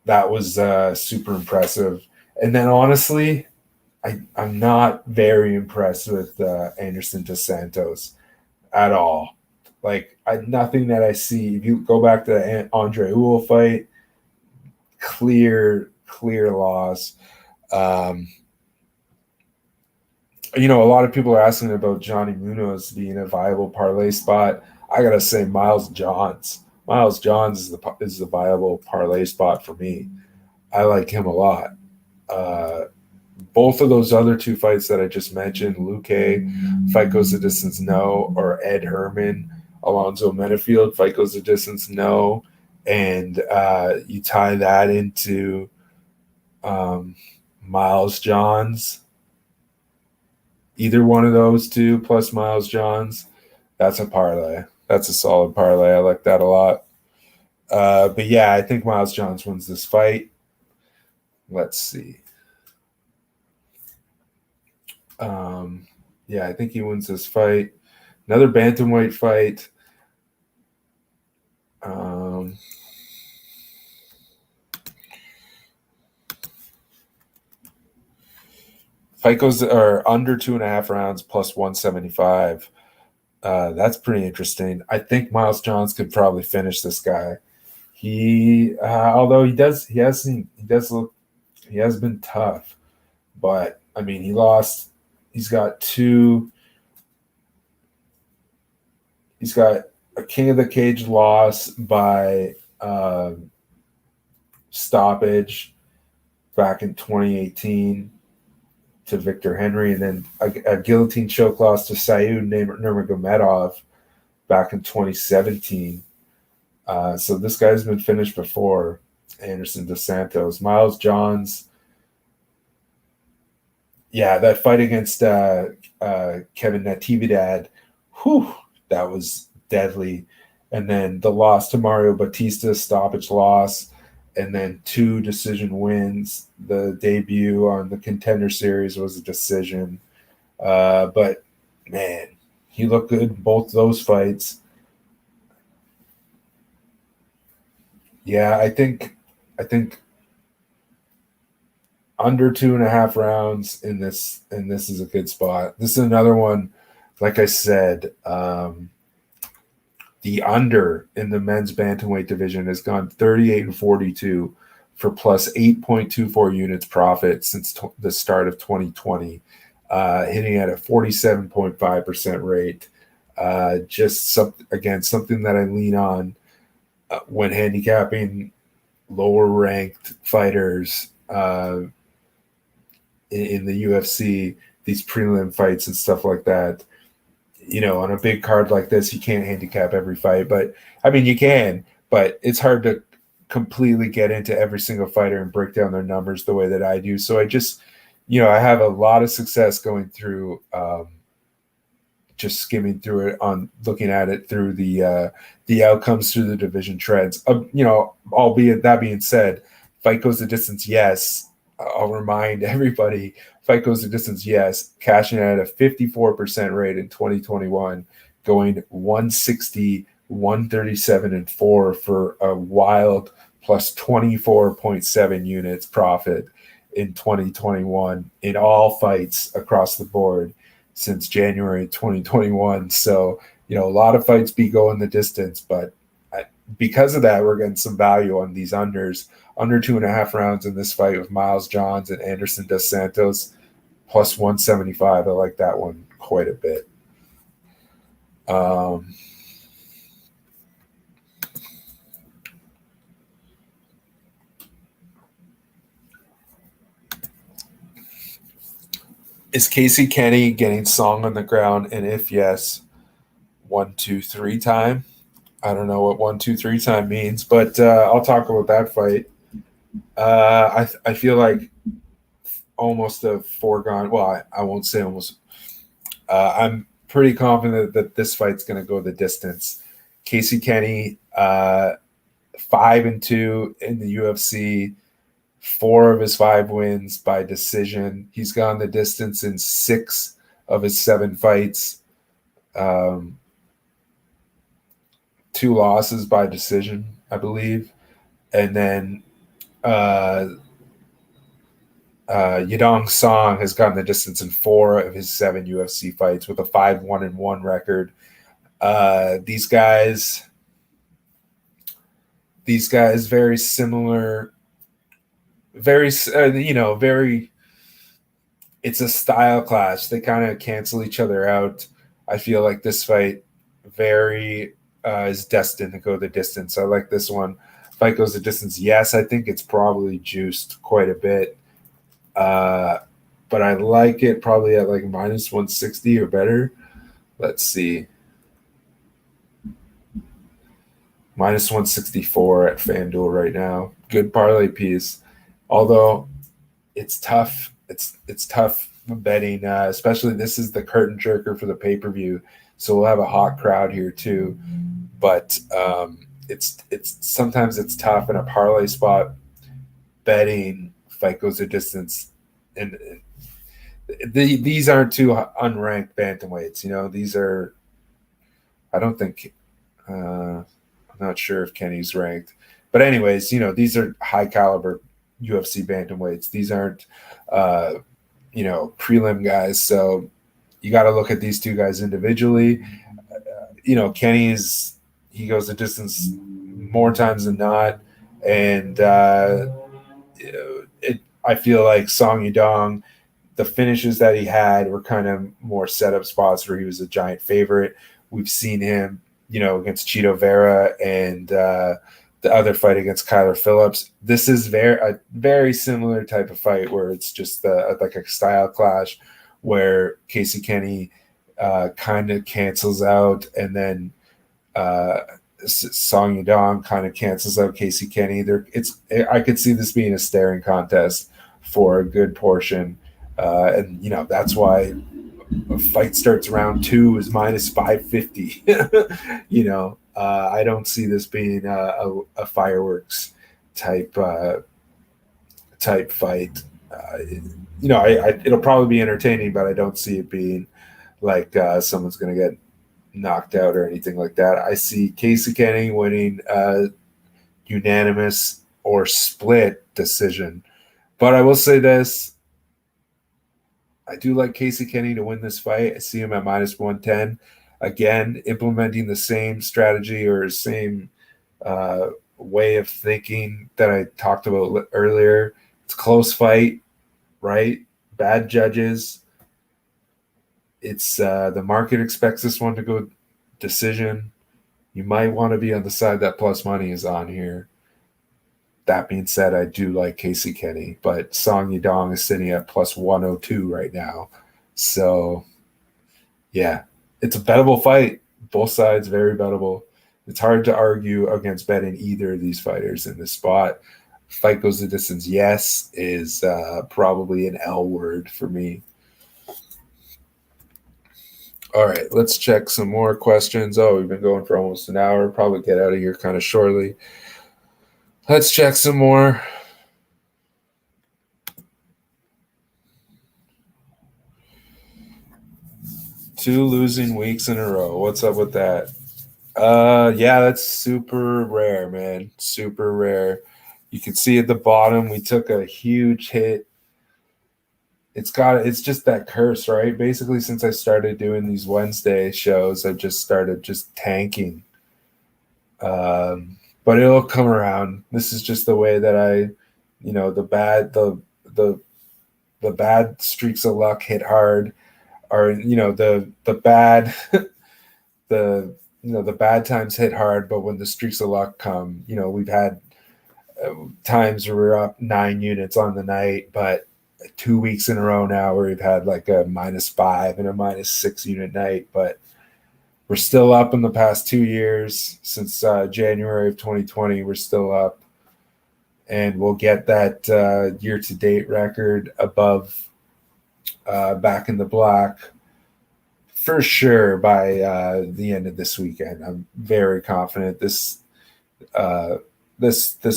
that was super impressive. And then honestly, I'm not very impressed with Anderson dos Santos at all. Like nothing that I see. If you go back to the Andre Ewell fight, clear loss. Um, a lot of people are asking about Johnny Munoz being a viable parlay spot. I gotta say, Miles Johns. Miles Johns is the viable parlay spot for me. I like him a lot. Uh, Both of those other two fights that I just mentioned, Luque, fight goes the distance, no, or Ed Herman, Alonzo Menafield, fight goes the distance, no, and you tie that into Miles Johns, either one of those two plus Miles Johns, that's a parlay. That's a solid parlay. I like that a lot. But yeah, I think Miles Johns wins this fight. Let's see. Yeah, I think he wins this fight. Another bantamweight fight. Fight goes or under 2.5 rounds plus 175. That's pretty interesting. I think Miles Johns could probably finish this guy. Although he has been tough, but I mean, he lost. He's got two. He's got a King of the Cage loss by stoppage back in 2018 to Victor Henry, and then a guillotine choke loss to Saud Nurmagomedov back in 2017. So this guy's been finished before. Anderson dos Santos, Miles Johns. Yeah, that fight against Kevin Natividad, whew, that was deadly. And then the loss to Mario Batista, stoppage loss, and then 2 decision wins. The debut on the Contender Series was a decision. But man, he looked good in both those fights. Yeah, I think under 2.5 rounds in this is a good spot. This is another one, like I said, the under in the men's bantamweight division has gone 38-42 for plus 8.24 units profit since the start of 2020, hitting at a 47.5% rate. Something that I lean on when handicapping lower ranked fighters in the UFC, these prelim fights and stuff like that. On a big card like this, you can't handicap every fight, but I mean, you can, but it's hard to completely get into every single fighter and break down their numbers the way that I do. So I have a lot of success going through, just skimming through it, on looking at it through the outcomes through the division trends. Albeit that being said, fight goes the distance, yes. I'll remind everybody, fight goes the distance, yes, cashing at a 54% rate in 2021, going 160, 137, and 4 for a wild plus 24.7 units profit in 2021 in all fights across the board since January 2021. So, a lot of fights be going the distance, but because of that, we're getting some value on these unders. Under 2.5 rounds in this fight with Miles Johns and Anderson dos Santos, plus 175. I like that one quite a bit. Is Casey Kenney getting song on the ground? And if yes, 1-2-3 time. I don't know what 1-2-3 time means, but I'll talk about that fight. I feel like almost a foregone. Well, I won't say almost. I'm pretty confident that this fight's going to go the distance. Casey Kenney, 5-2 in the UFC. 4 of his 5 wins by decision. He's gone the distance in 6 of his 7 fights. 2 losses by decision, I believe. And then Yadong Song has gone the distance in 4 of his 7 UFC fights with a 5-1-1 record. These guys, very similar. Very, very. It's a style clash. They kind of cancel each other out. I feel like this fight is destined to go the distance. I like this one. Fight goes the distance. Yes, I think it's probably juiced quite a bit. But I like it probably at like minus 160 or better. Let's see. Minus 164 at FanDuel right now. Good parlay piece. Although it's tough. It's tough betting, especially this is the curtain jerker for the pay-per-view. So we'll have a hot crowd here too. But it's sometimes it's tough in a parlay spot betting fight goes the distance. And these aren't 2 unranked bantamweights. These are, I don't think, I'm not sure if Kenny's ranked. But anyways, these are high caliber UFC bantamweights. These aren't, prelim guys. So you got to look at these 2 guys individually. Kenny he goes the distance more times than not. And I feel like Song Yadong, the finishes that he had were kind of more setup spots where he was a giant favorite. We've seen him, against Chito Vera and the other fight against Kyler Phillips. This is a very similar type of fight where it's just like a style clash where Casey Kenney kind of cancels out, and then Song Yadong kind of cancels out Casey Kenney. I could see this being a staring contest for a good portion, and that's why a fight starts round 2 is minus 550. I don't see this being a fireworks type fight. It'll probably be entertaining, but I don't see it being like someone's going to get knocked out or anything like that. I see Casey Kenney winning unanimous or split decision. But I will say this. I do like Casey Kenney to win this fight. I see him at minus 110. Again, implementing the same strategy or same way of thinking that I talked about earlier. It's a close fight, right? Bad judges. It's the market expects this one to go decision. You might want to be on the side that plus money is on here. That being said, I do like Casey Kenney, but Song Yadong is sitting at plus 102 right now. So, yeah, it's a bettable fight. Both sides very bettable. It's hard to argue against betting either of these fighters in this spot. Fight goes the distance, yes, is probably an L word for me. All right, let's check some more questions. Oh, we've been going for almost an hour. Probably get out of here kind of shortly. Let's check some more. Two losing weeks in a row. What's up with that? Yeah, that's super rare, man. Super rare. You can see at the bottom, we took a huge hit. It's just that curse, right? Basically, since I started doing these Wednesday shows, I've just started just tanking. But it'll come around. This is just the way that the bad streaks of luck hit hard, or the bad the bad times hit hard. But when the streaks of luck come, we've had times where we're up 9 units on the night, but 2 weeks in a row now where we've had like a -5 and a -6 unit night, but we're still up in the past 2 years since January of 2020. We're still up, and we'll get that year-to-date record above back in the black for sure by the end of this weekend. I'm very confident. This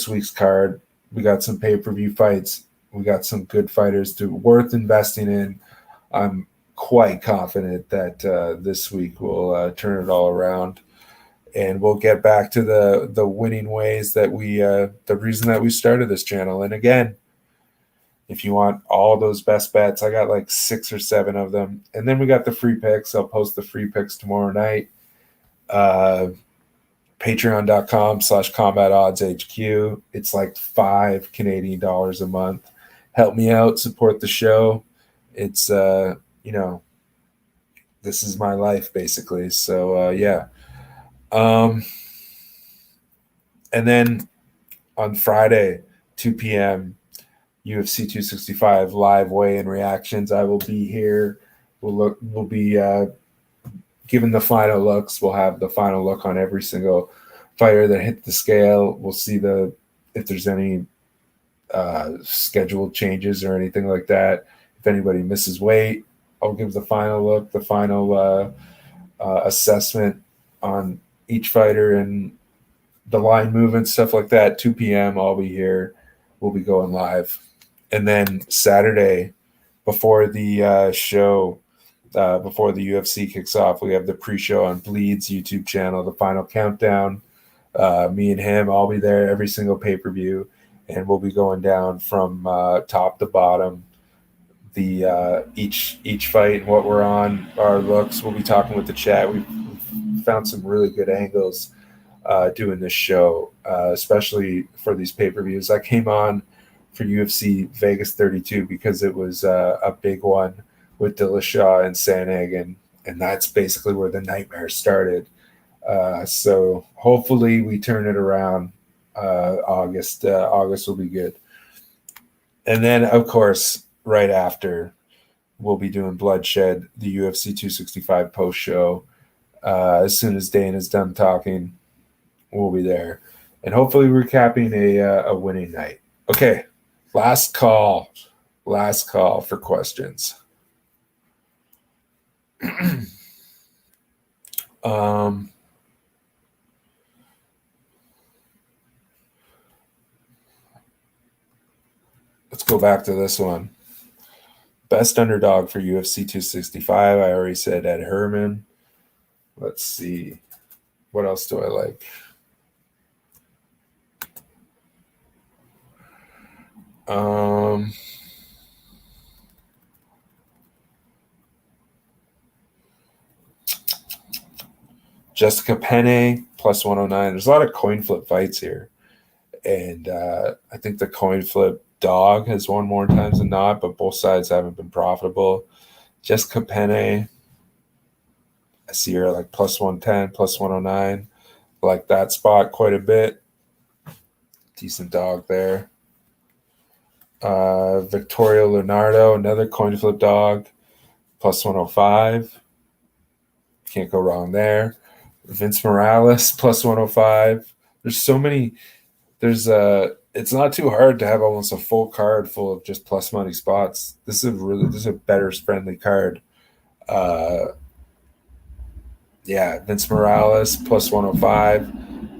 week's card, we got some pay-per-view fights. We got some good fighters worth investing in. I'm quite confident that this week we'll turn it all around, and we'll get back to the winning ways that the reason that we started this channel. And again, if you want all those best bets, I got like 6 or 7 of them. And then we got the free picks. I'll post the free picks tomorrow night. Patreon.com/CombatOddsHQ. It's like $5 Canadian a month. Help me out, support the show. It's, this is my life basically. So, yeah. And then on Friday, 2 p.m., UFC 265 live weigh-in reactions. I will be here. We'll be giving the final looks. We'll have the final look on every single fighter that hit the scale. We'll see if there's any scheduled changes or anything like that. If anybody misses weight, I'll give the final look, the final assessment on each fighter and the line movement, stuff like that. 2 p.m. I'll be here. We'll be going live. And then Saturday, before the show, before the UFC kicks off, we have the pre-show on Bleed's YouTube channel, the final countdown. Me and him, I'll be there every single pay-per-view, and we'll be going down from top to bottom, the each fight and what we're on, our looks. We'll be talking with the chat. We've found some really good angles doing this show, especially for these pay-per-views. I came on for UFC Vegas 32 because it was a big one with Dillashaw and Sanig, and that's basically where the nightmare started. So hopefully we turn it around. August will be good. And then, of course, right after, we'll be doing Bloodshed, the UFC 265 post show. As soon as Dane is done talking, we'll be there, and hopefully recapping a winning night. Okay, last call for questions. Let's go back to this one. Best underdog for UFC 265. I already said Ed Herman. Let's see. What else do I like? Jessica Penne plus 109. There's a lot of coin flip fights here, and I think the coin flip dog has won more times than not, but both sides haven't been profitable. Jessica Penne, I see her like plus 110, plus 109. I like that spot quite a bit. Decent dog there. Victoria Leonardo, another coin flip dog, plus 105. Can't go wrong there. Vince Morales, plus 105. There's so many. It's not too hard to have almost a full card full of just plus money spots. This is a bettors friendly card. Yeah, Vince Morales plus 105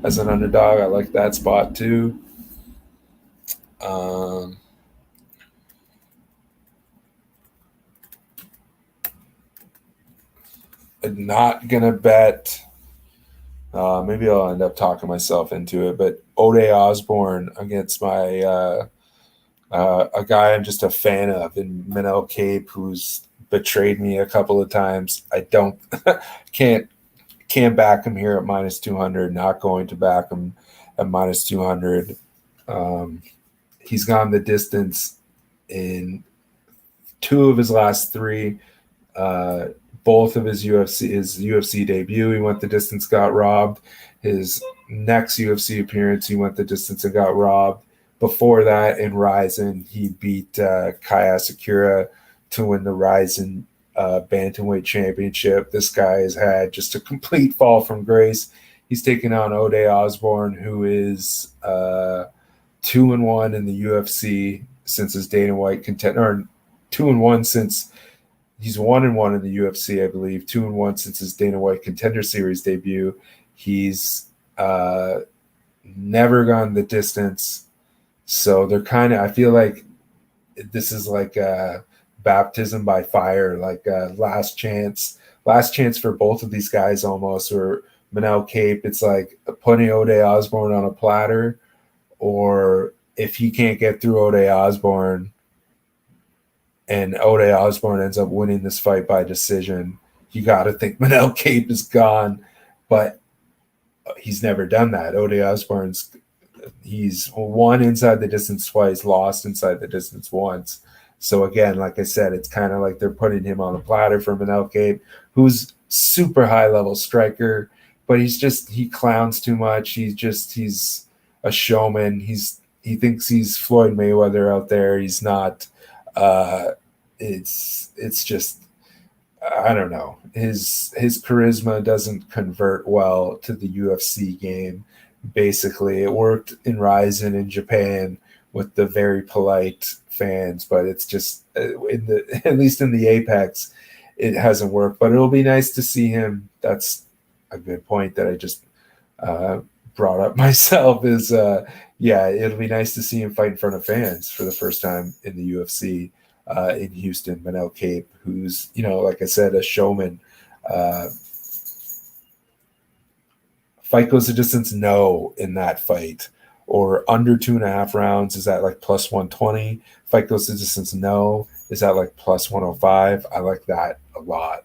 as an underdog. I like that spot too. I'm not gonna bet. Maybe I'll end up talking myself into it, but Ode Osbourne against a guy I'm just a fan of in Manel Kape, who's betrayed me a couple of times. I don't can't back him here at minus 200. Not going to back him at minus 200. He's gone the distance in 2 of his last 3. Both of his UFC debut, he went the distance, got robbed. His next UFC appearance, he went the distance and got robbed. before that, in Ryzen, he beat Kaya Sakura to win the Ryzen Bantamweight Championship. This guy has had just a complete fall from grace. He's taking on Osbourne, who is 2-1 in the UFC since his Dana White contender, or 2-1 since he's 1-1 in the UFC, I believe. 2-1 since his Dana White Contender Series debut. He's never gone the distance. So they're kind of, I feel like this is like a baptism by fire, like a last chance for both of these guys almost, or Manel Kape. It's like putting Osbourne on a platter, or if he can't get through Osbourne and Osbourne ends up winning this fight by decision, you got to think Manel Kape is gone. But he's never done that. Osbourne's, he's won inside the distance twice, lost inside the distance once. So again, like I said, it's kind of like they're putting him on a platter for Manel Kape, who's super high level striker, but he clowns too much. He's a showman. He thinks he's Floyd Mayweather out there. He's not. It's just, I don't know. His charisma doesn't convert well to the UFC game. Basically, it worked in Ryzen in Japan with the very polite fans, but it's just at least in the Apex, it hasn't worked. But it'll be nice to see him. That's a good point that I just brought up myself. Is it'll be nice to see him fight in front of fans for the first time in the UFC in Houston. Manel Kape, who's, like I said, a showman. Fight goes the distance, no, in that fight, or under 2.5 rounds, is that like plus 120? Fight goes the distance, no, is that like plus 105? I like that a lot.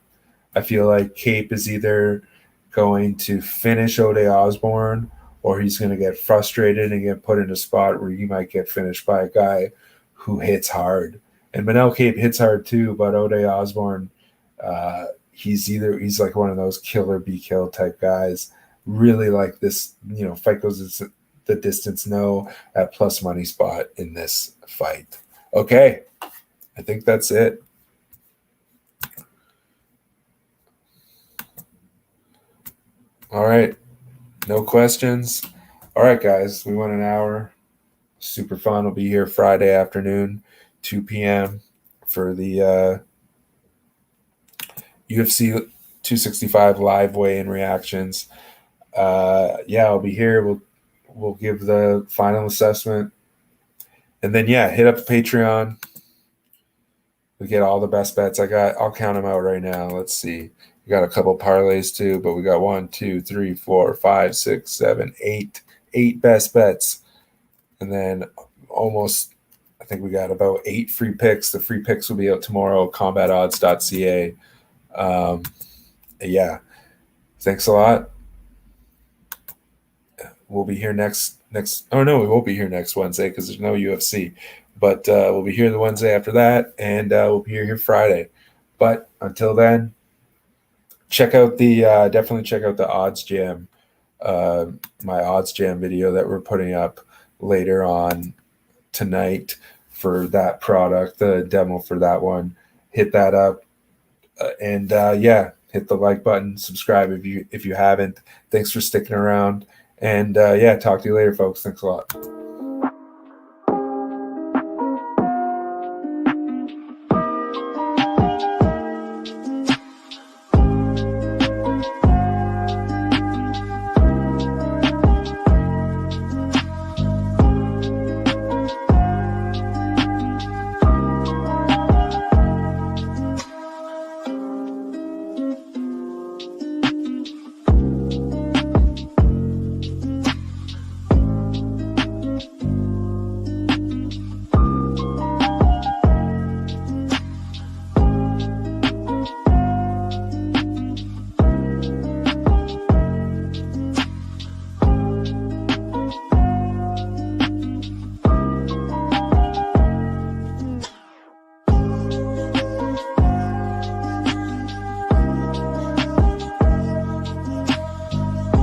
I feel like Kape is either going to finish Osbourne, or he's going to get frustrated and get put in a spot where he might get finished by a guy who hits hard. And Manel Kape hits hard too, but Osbourne, he's like one of those kill or be killed type guys. Really like this, fight goes the distance, no, at plus money spot in this fight. Okay, I think that's it. All right, no questions. All right, guys, we went an hour. Super fun. We'll be here Friday afternoon, 2 p.m. for the UFC 265 live weigh-in reactions. I'll be here. We'll give the final assessment, and then hit up the Patreon. We get all the best bets. I'll count them out right now. Let's see. We got a couple parlays too, but we got 1, 2, 3, 4, 5, 6, 7, 8 best bets, and then I think we got about 8 free picks. The free picks will be out tomorrow. CombatOdds.ca. Thanks a lot. We'll be here next. Oh no, we won't be here next Wednesday because there's no UFC. But we'll be here the Wednesday after that, and we'll be here Friday. But until then, definitely check out the Odds Jam, my Odds Jam video that we're putting up later on tonight for that product, the demo for that one. Hit that up, and hit the like button, subscribe if you haven't. Thanks for sticking around. And talk to you later, folks. Thanks a lot.